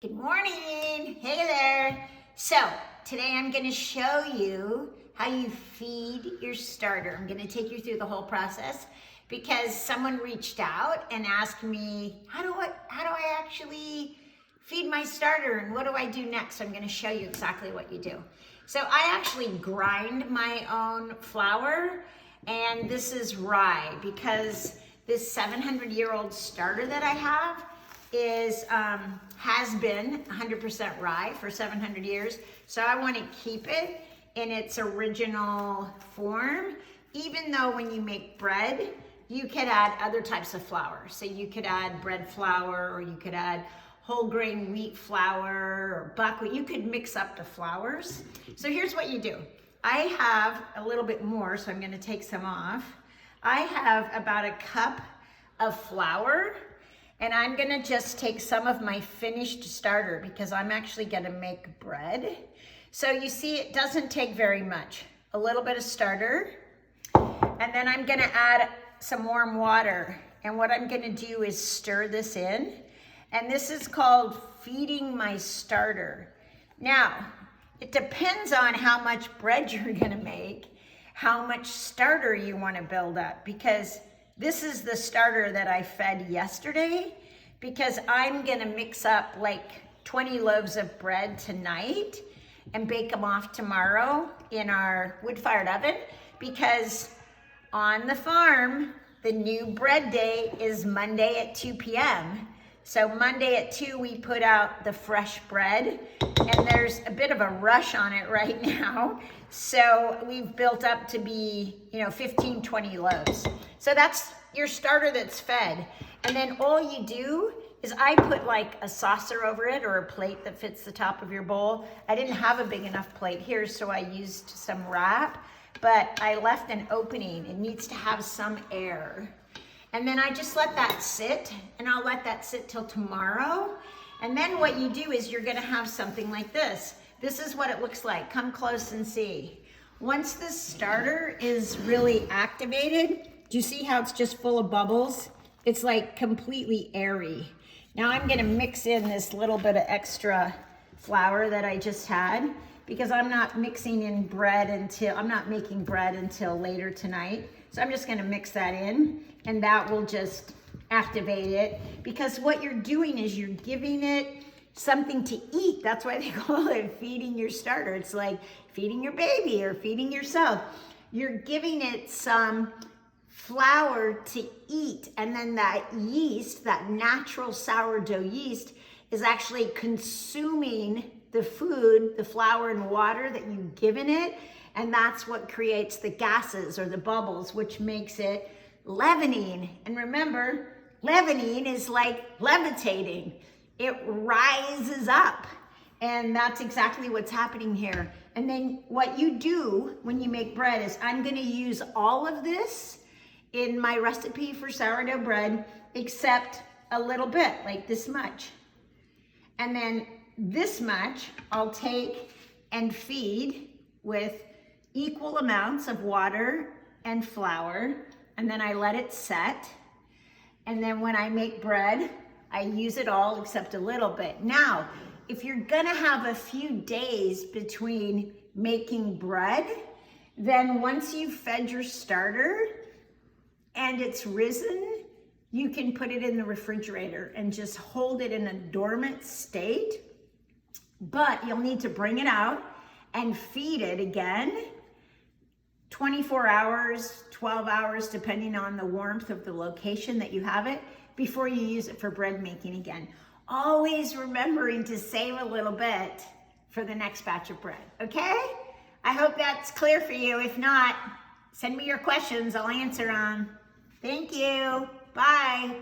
Good morning. Hey there. So today I'm going to show you how you feed your starter. I'm going to take you through the whole process because someone reached out and asked me, how do I actually feed my starter and what do I do next? I'm going to show you exactly what you do. So I actually grind my own flour, and this is rye because this 700-year-old starter that I have has been 100% rye for 700 years. So I want to keep it in its original form, even though when you make bread, you could add other types of flour. So you could add bread flour, or you could add whole grain wheat flour or buckwheat. You could mix up the flours. So here's what you do. I have a little bit more, so I'm going to take some off. I have about a cup of flour, and I'm gonna just take some of my finished starter because I'm actually gonna make bread. So you see, it doesn't take very much. A little bit of starter, and then I'm gonna add some warm water. And what I'm gonna do is stir this in. And this is called feeding my starter. Now, it depends on how much bread you're gonna make, how much starter you wanna build up, because this is the starter that I fed yesterday, because I'm gonna mix up like 20 loaves of bread tonight and bake them off tomorrow in our wood-fired oven, because on the farm, the new bread day is Monday at 2 p.m. So Monday at 2, we put out the fresh bread, and there's a bit of a rush on it right now. So we've built up to be, 15, 20 loaves. So that's your starter that's fed. And then all you do is I put like a saucer over it, or a plate that fits the top of your bowl. I didn't have a big enough plate here, so I used some wrap, but I left an opening. It needs to have some air. And then I just let that sit, and I'll let that sit till tomorrow. And then what you do is you're gonna have something like this. This is what it looks like. Come close and see. Once the starter is really activated, do you see how it's just full of bubbles? It's like completely airy. Now I'm gonna mix in this little bit of extra flour that I just had, because I'm not mixing in bread I'm not making bread until later tonight. So I'm just gonna mix that in, and that will just activate it, because what you're doing is you're giving it something to eat. That's why they call it feeding your starter. It's like feeding your baby or feeding yourself. You're giving it some flour to eat, and then that yeast, that natural sourdough yeast, is actually consuming the food, the flour and water that you've given it, and that's what creates the gases or the bubbles, which makes it leavening. And remember, leavening is like levitating. It rises up, and that's exactly what's happening here. And then what you do when you make bread is, I'm gonna use all of this in my recipe for sourdough bread, except a little bit, like this much. And then this much I'll take and feed with equal amounts of water and flour, and then I let it set. And then when I make bread, I use it all except a little bit. Now, if you're gonna have a few days between making bread, then once you've fed your starter and it's risen, you can put it in the refrigerator and just hold it in a dormant state. But you'll need to bring it out and feed it again 24 hours, 12 hours, depending on the warmth of the location that you have it, before you use it for bread making again. Always remembering to save a little bit for the next batch of bread, okay? I hope that's clear for you. If not, send me your questions, I'll answer them. Thank you, bye.